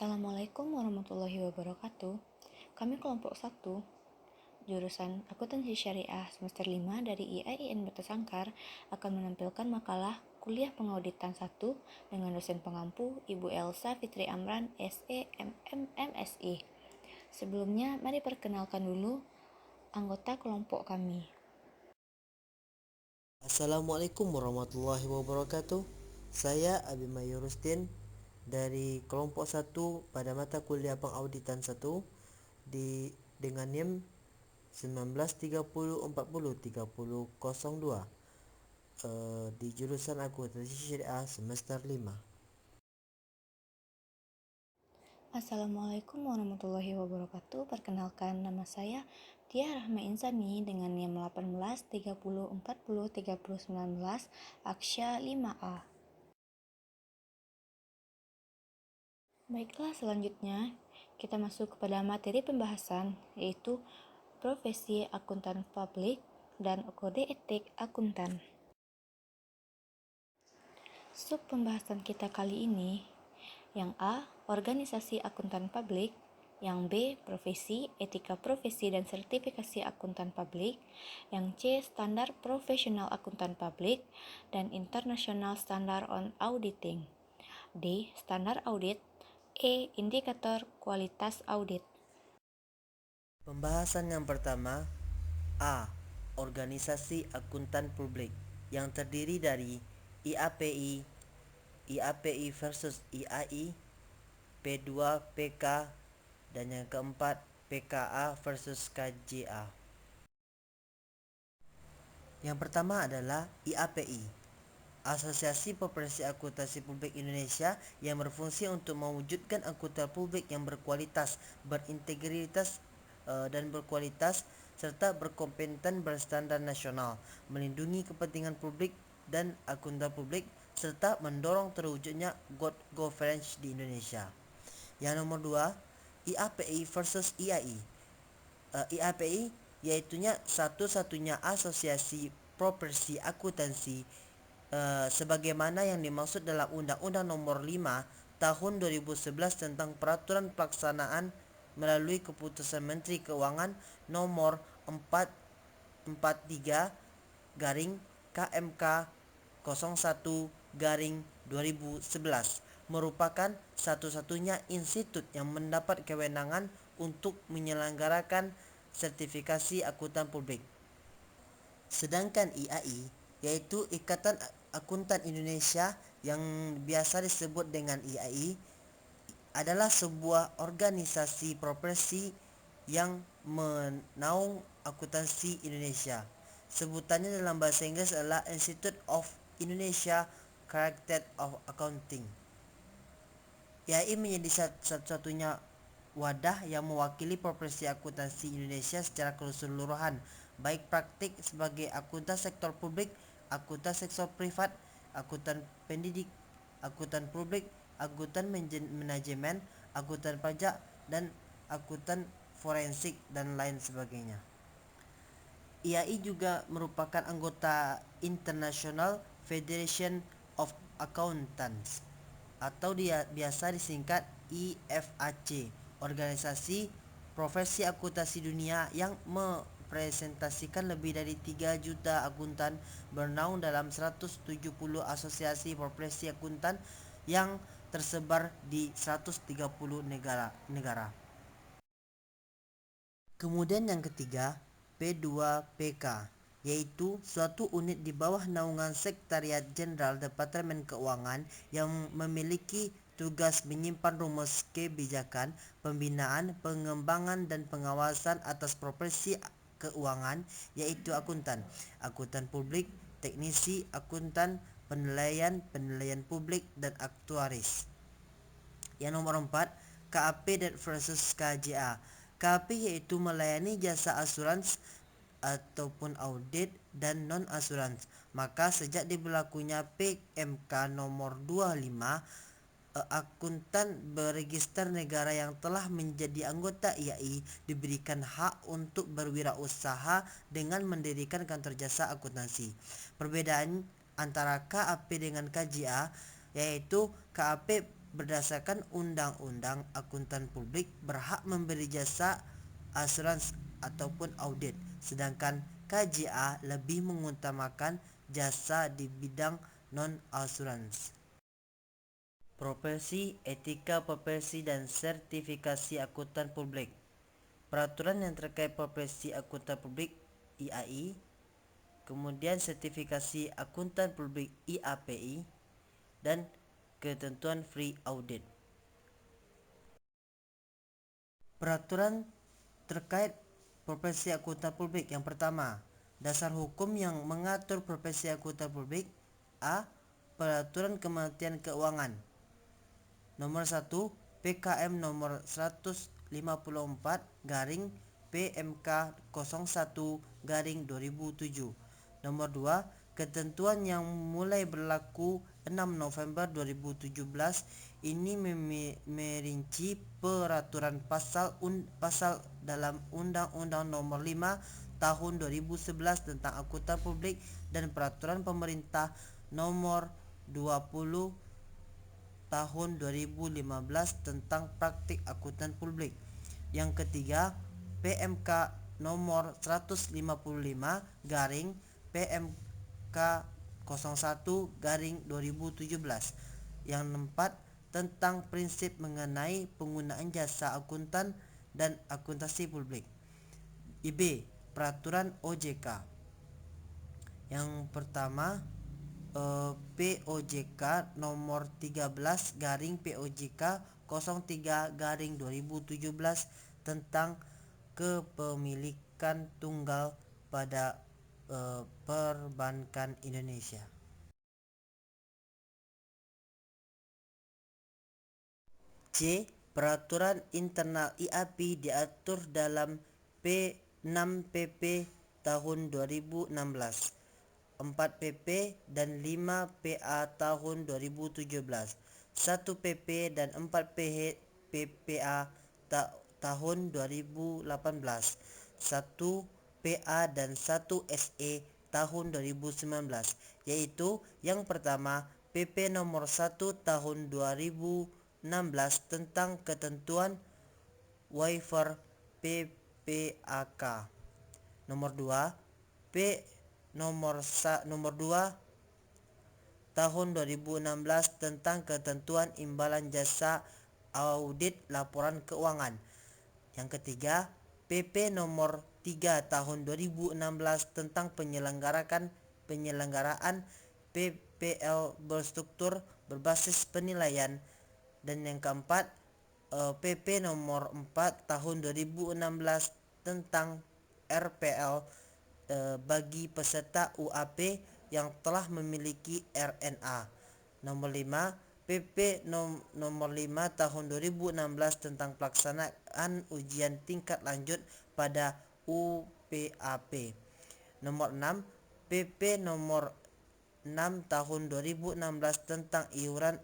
Assalamualaikum warahmatullahi wabarakatuh. Kami kelompok 1, jurusan Akuntansi Syariah semester 5 dari IAIN Batu Sangkar akan menampilkan makalah Kuliah Pengauditan 1 dengan dosen pengampu Ibu Elsa Fitri Amran, SE, MSI. Sebelumnya, mari perkenalkan dulu anggota kelompok kami. Assalamualaikum warahmatullahi wabarakatuh. Saya Abimayu Rustin dari kelompok 1 pada mata kuliah pengauditan 1 dengan NIM 1930403002 di jurusan Akuntansi Syariah semester 5. Assalamualaikum warahmatullahi wabarakatuh. Perkenalkan, nama saya Tia Rahma Insani dengan NIM 1830403019 Aksya 5A. Baiklah, selanjutnya kita masuk kepada materi pembahasan, yaitu profesi akuntan publik dan kode etik akuntan. Sub pembahasan kita kali ini, yang A, organisasi akuntan publik, yang B, profesi, etika profesi dan sertifikasi akuntan publik, yang C, standar profesional akuntan publik dan international standard on auditing, D, standar audit, E, indikator kualitas audit. Pembahasan yang pertama, A. Organisasi akuntan publik yang terdiri dari IAPI, IAPI versus IAI, P2PK, dan yang keempat PKA versus KJA. Yang pertama adalah IAPI, Asosiasi Profesi Akuntansi Publik Indonesia, yang berfungsi untuk mewujudkan akuntan publik yang berkualitas, berintegritas dan berkualitas serta berkompeten berstandar nasional, melindungi kepentingan publik dan akuntan publik serta mendorong terwujudnya good governance di Indonesia. Yang nomor 2, IAPI versus IAI. IAPI yaitunya satu-satunya asosiasi profesi akuntansi sebagaimana yang dimaksud dalam Undang-Undang Nomor 5 Tahun 2011 tentang Peraturan Pelaksanaan melalui Keputusan Menteri Keuangan Nomor 443 garing KMK 01 garing 2011 merupakan satu-satunya institut yang mendapat kewenangan untuk menyelenggarakan sertifikasi akuntan publik. Sedangkan IAI, yaitu Ikatan Akuntan Indonesia yang biasa disebut dengan IAI, adalah sebuah organisasi profesi yang menaung akuntansi Indonesia. Sebutannya dalam bahasa Inggris adalah Institute of Indonesia Chartered of Accounting. IAI menjadi satu-satunya wadah yang mewakili profesi akuntansi Indonesia secara keseluruhan, baik praktik sebagai akuntan sektor publik, akuntan sektor privat, akuntan pendidik, akuntan publik, akuntan manajemen, akuntan pajak, dan akuntan forensik, dan lain sebagainya. IAI juga merupakan anggota International Federation of Accountants atau biasa disingkat IFAC, organisasi profesi akuntansi dunia yang merepresentasikan lebih dari 3 juta akuntan bernaung dalam 170 asosiasi profesi akuntan yang tersebar di 130 negara. Kemudian yang ketiga, P2PK, yaitu suatu unit di bawah naungan Sekretariat Jenderal Departemen Keuangan yang memiliki tugas menyimpan rumus kebijakan, pembinaan, pengembangan dan pengawasan atas profesi keuangan, yaitu akuntan, akuntan publik, teknisi akuntan, penilaian publik, dan aktuaris. Yang nomor 4, KAP versus KJA. KAP yaitu melayani jasa asuransi ataupun audit dan non asuransi. Maka sejak diberlakunya PMK nomor 25, akuntan berregister negara yang telah menjadi anggota IAI diberikan hak untuk berwirausaha dengan mendirikan kantor jasa akuntansi. Perbedaan antara KAP dengan KJA yaitu KAP berdasarkan Undang-Undang Akuntan Publik berhak memberi jasa asuransi ataupun audit, sedangkan KJA lebih mengutamakan jasa di bidang non-asuransi. Profesi, etika profesi dan sertifikasi akuntan publik. Peraturan yang terkait profesi akuntan publik IAI, kemudian sertifikasi akuntan publik IAPI, dan ketentuan free audit. Peraturan terkait profesi akuntan publik. Yang pertama, dasar hukum yang mengatur profesi akuntan publik. A. Peraturan Kementerian Keuangan Nomor 1 PKM Nomor 154 garing PMK 01 garing 2007. Nomor 2 ketentuan yang mulai berlaku 6 November 2017 ini merinci peraturan pasal dalam Undang-Undang Nomor 5 Tahun 2011 tentang akuntan publik dan peraturan pemerintah Nomor 20 Tahun 2015 tentang praktik akuntan publik. Yang ketiga, PMK nomor 155 garing PMK 01 garing 2017. Yang keempat, tentang prinsip mengenai penggunaan jasa akuntan dan akuntansi publik. B. Peraturan OJK. Yang pertama, POJK nomor 13 garing POJK 03 garing 2017 tentang kepemilikan tunggal pada perbankan Indonesia. C. Peraturan internal IAPI diatur dalam P6 PP tahun 2016. 4 PP dan 5 PA tahun 2017, 1 PP dan 4 PPA tahun 2018, 1 PA dan 1 SE tahun 2019, yaitu yang pertama PP nomor 1 tahun 2016 tentang ketentuan waiver PPAK. Nomor 2 Nomor 2 tahun 2016 tentang ketentuan imbalan jasa audit laporan keuangan. Yang ketiga, PP nomor 3 tahun 2016 tentang penyelenggaraan PPL berstruktur berbasis penilaian. Dan yang keempat, PP nomor 4 tahun 2016 tentang RPL bagi peserta UAP yang telah memiliki RNA. Nomor 5 PP nomor 5 tahun 2016 tentang pelaksanaan ujian tingkat lanjut pada UPAP. Nomor 6 PP nomor 6 tahun 2016 tentang iuran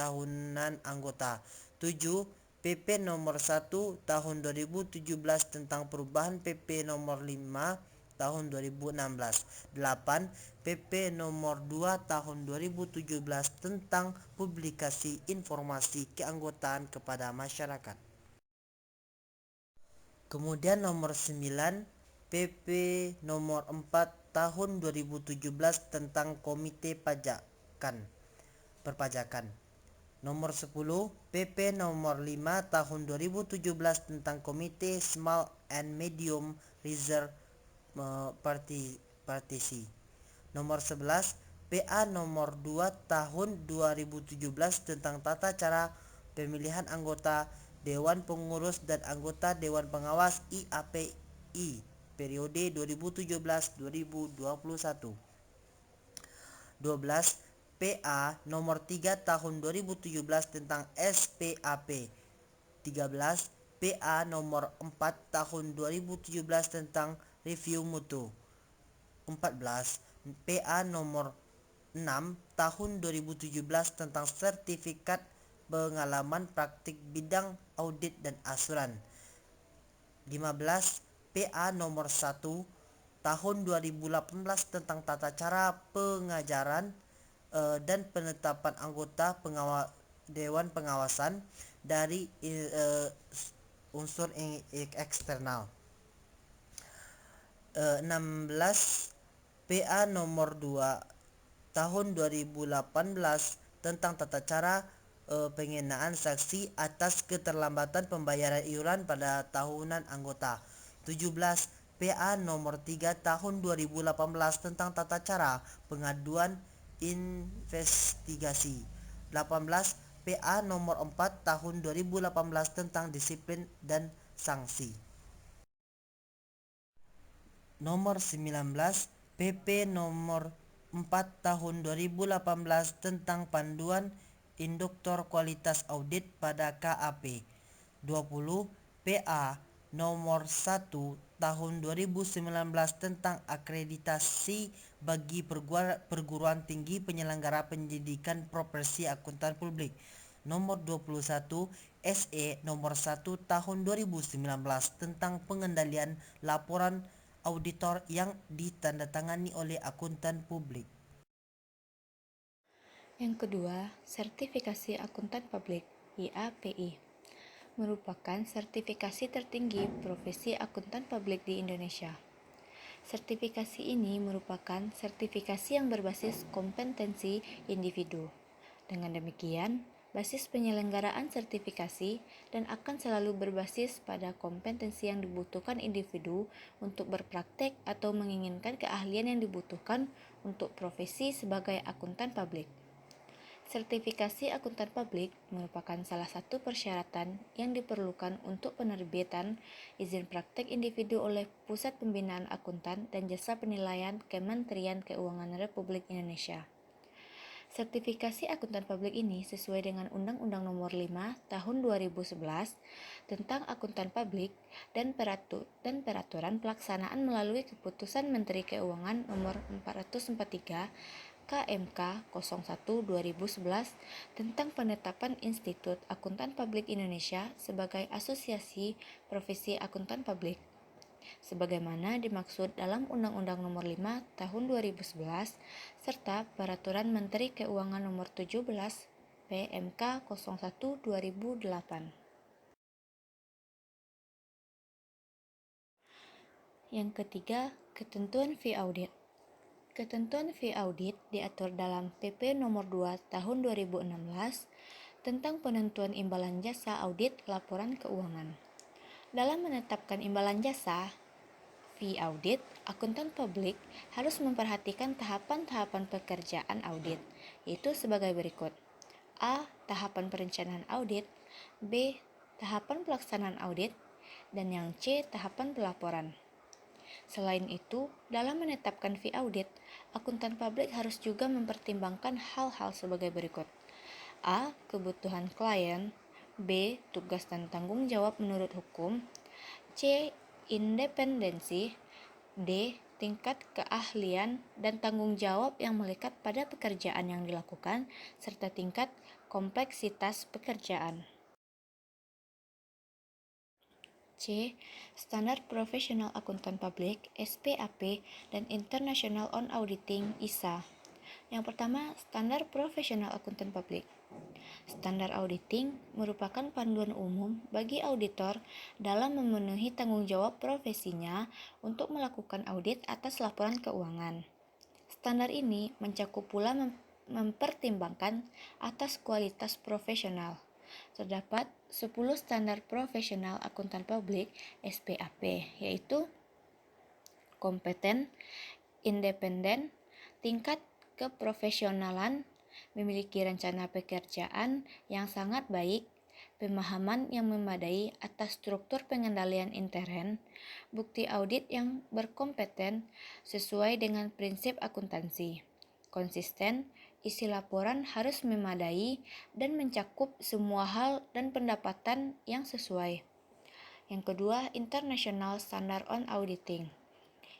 tahunan anggota. 7 PP nomor 1 tahun 2017 tentang perubahan PP nomor 5 tahun 2016. 8 PP nomor 2 tahun 2017 tentang publikasi informasi keanggotaan kepada masyarakat. Kemudian nomor 9 PP nomor 4 tahun 2017 tentang Komite Perpajakan. Nomor 10 PP nomor 5 tahun 2017 tentang Komite Small and Medium Reserve Partisi. Nomor 11 PA nomor 2 tahun 2017 tentang tata cara pemilihan anggota Dewan Pengurus dan anggota Dewan Pengawas IAPI periode 2017-2021. 12 PA nomor 3 tahun 2017 tentang SPAP. 13 PA nomor 4 tahun 2017 tentang review mutu. 14 PA nomor 6 tahun 2017 tentang sertifikat pengalaman praktik bidang audit dan asuran. 15 PA nomor 1 tahun 2018 tentang tata cara pengajaran dan penetapan anggota Dewan Pengawasan dari unsur eksternal. 16 PA nomor 2 tahun 2018 tentang tata cara pengenaan sanksi atas keterlambatan pembayaran iuran pada tahunan anggota. 17 PA nomor 3 tahun 2018 tentang tata cara pengaduan investigasi. 18 PA nomor 4 tahun 2018 tentang disiplin dan sanksi. Nomor 19 PP nomor 4 tahun 2018 tentang panduan induktor kualitas audit pada KAP. 20 PA nomor 1 tahun 2019 tentang akreditasi bagi perguruan tinggi penyelenggara pendidikan profesi akuntan publik. Nomor 21 SE nomor 1 tahun 2019 tentang pengendalian laporan auditor yang ditandatangani oleh akuntan publik. Yang kedua, sertifikasi akuntan publik (IAPI) merupakan sertifikasi tertinggi profesi akuntan publik di Indonesia. Sertifikasi ini merupakan sertifikasi yang berbasis kompetensi individu. Dengan demikian, basis penyelenggaraan sertifikasi dan akan selalu berbasis pada kompetensi yang dibutuhkan individu untuk berpraktek atau menginginkan keahlian yang dibutuhkan untuk profesi sebagai akuntan publik. Sertifikasi akuntan publik merupakan salah satu persyaratan yang diperlukan untuk penerbitan izin praktek individu oleh Pusat Pembinaan Akuntan dan Jasa Penilaian Kementerian Keuangan Republik Indonesia. Sertifikasi akuntan publik ini sesuai dengan Undang-Undang Nomor 5 Tahun 2011 tentang akuntan publik dan peraturan pelaksanaan melalui Keputusan Menteri Keuangan Nomor 443 KMK 01/2011 tentang penetapan Institut Akuntan Publik Indonesia sebagai asosiasi profesi akuntan publik, sebagaimana dimaksud dalam Undang-Undang Nomor 5 Tahun 2011 serta Peraturan Menteri Keuangan Nomor 17 PMK 01/2008. Yang ketiga, ketentuan fee audit. Ketentuan fee audit diatur dalam PP Nomor 2 Tahun 2016 tentang penentuan imbalan jasa audit laporan keuangan. Dalam menetapkan imbalan jasa fee audit, akuntan publik harus memperhatikan tahapan-tahapan pekerjaan audit, yaitu sebagai berikut. A. Tahapan perencanaan audit. B. Tahapan pelaksanaan audit. Dan yang C. Tahapan pelaporan. Selain itu, dalam menetapkan fee audit, akuntan publik harus juga mempertimbangkan hal-hal sebagai berikut. A. Kebutuhan klien. B. Tugas dan tanggung jawab menurut hukum. C. Independensi. D. Tingkat keahlian dan tanggung jawab yang melekat pada pekerjaan yang dilakukan, serta tingkat kompleksitas pekerjaan. C. Standar Profesional Akuntan Publik (SPAP) dan International on Auditing (ISA). Yang pertama, Standar Profesional Akuntan Publik. Standar auditing merupakan panduan umum bagi auditor dalam memenuhi tanggung jawab profesinya untuk melakukan audit atas laporan keuangan. Standar ini mencakup pula mempertimbangkan atas kualitas profesional. Terdapat 10 standar profesional akuntan publik (SPAP), yaitu kompeten, independen, tingkat keprofesionalan, memiliki rencana pekerjaan yang sangat baik, pemahaman yang memadai atas struktur pengendalian intern, bukti audit yang berkompeten sesuai dengan prinsip akuntansi, konsisten, isi laporan harus memadai dan mencakup semua hal dan pendapatan yang sesuai. Yang kedua, International Standard on Auditing.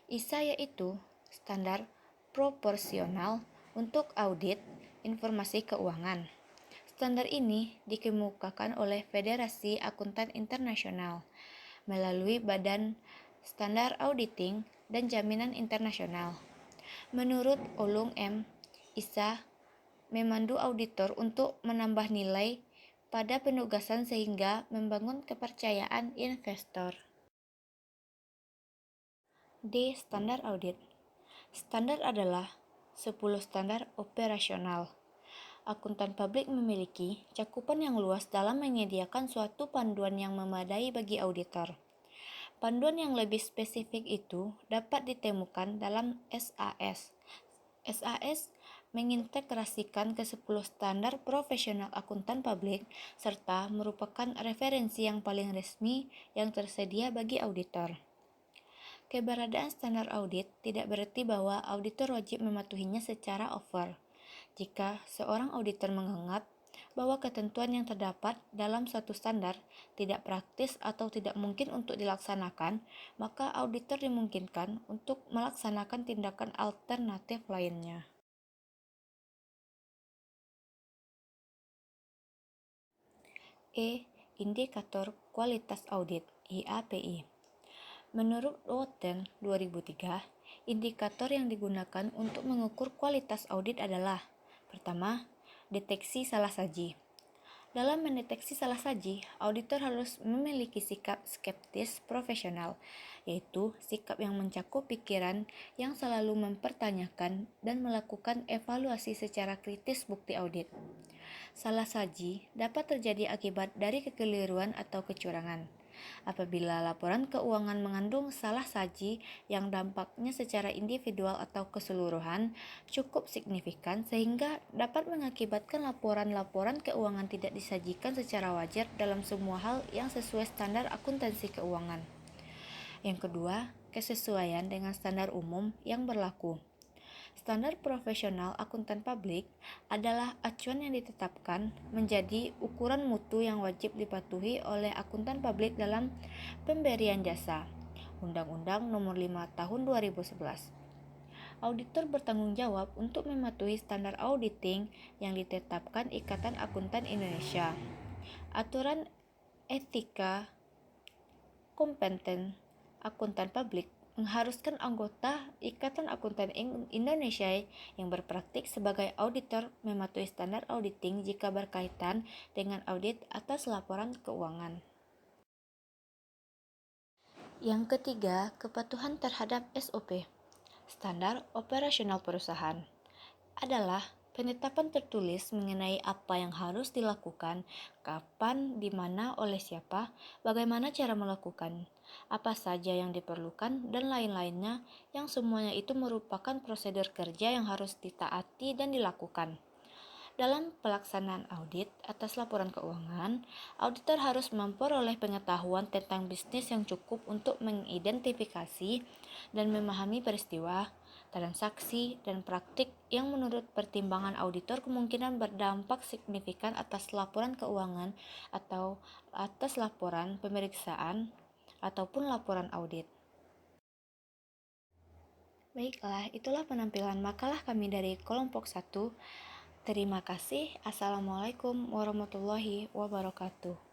ISA yaitu standar proporsional untuk audit informasi keuangan. Standar ini dikemukakan oleh Federasi Akuntan Internasional melalui Badan Standar Auditing dan Jaminan Internasional. Menurut Olung M. ISA memandu auditor untuk menambah nilai pada penugasan sehingga membangun kepercayaan investor. D. Standar audit. Standar adalah 10 standar operasional. Akuntan publik memiliki cakupan yang luas dalam menyediakan suatu panduan yang memadai bagi auditor. Panduan yang lebih spesifik itu dapat ditemukan dalam SAS. SAS mengintegrasikan ke-10 standar profesional akuntan publik serta merupakan referensi yang paling resmi yang tersedia bagi auditor. Keberadaan standar audit tidak berarti bahwa auditor wajib mematuhinya secara over. Jika seorang auditor menganggap bahwa ketentuan yang terdapat dalam suatu standar tidak praktis atau tidak mungkin untuk dilaksanakan, maka auditor dimungkinkan untuk melaksanakan tindakan alternatif lainnya. E. Indikator Kualitas Audit (IAPI). Menurut Wotton 2003, indikator yang digunakan untuk mengukur kualitas audit adalah: pertama, deteksi salah saji. Dalam mendeteksi salah saji, auditor harus memiliki sikap skeptis profesional, yaitu sikap yang mencakup pikiran yang selalu mempertanyakan dan melakukan evaluasi secara kritis bukti audit. Salah saji dapat terjadi akibat dari kekeliruan atau kecurangan. Apabila laporan keuangan mengandung salah saji yang dampaknya secara individual atau keseluruhan cukup signifikan sehingga dapat mengakibatkan laporan-laporan keuangan tidak disajikan secara wajar dalam semua hal yang sesuai standar akuntansi keuangan. Yang kedua, kesesuaian dengan standar umum yang berlaku. Standar profesional akuntan publik adalah acuan yang ditetapkan menjadi ukuran mutu yang wajib dipatuhi oleh akuntan publik dalam pemberian jasa. Undang-Undang Nomor 5 Tahun 2011. Auditor bertanggung jawab untuk mematuhi standar auditing yang ditetapkan Ikatan Akuntan Indonesia. Aturan etika kompeten akuntan publik mengharuskan anggota Ikatan Akuntan Indonesia yang berpraktik sebagai auditor mematuhi standar auditing jika berkaitan dengan audit atas laporan keuangan. Yang ketiga, kepatuhan terhadap SOP, standar operasional perusahaan, adalah penetapan tertulis mengenai apa yang harus dilakukan, kapan, di mana, oleh siapa, bagaimana cara melakukan, apa saja yang diperlukan, dan lain-lainnya, yang semuanya itu merupakan prosedur kerja yang harus ditaati dan dilakukan. Dalam pelaksanaan audit atas laporan keuangan, auditor harus memperoleh pengetahuan tentang bisnis yang cukup untuk mengidentifikasi dan memahami peristiwa, transaksi, dan praktik yang menurut pertimbangan auditor kemungkinan berdampak signifikan atas laporan keuangan atau atas laporan pemeriksaan ataupun laporan audit. Baiklah, itulah penampilan makalah kami dari kelompok 1. Terima kasih. Assalamualaikum warahmatullahi wabarakatuh.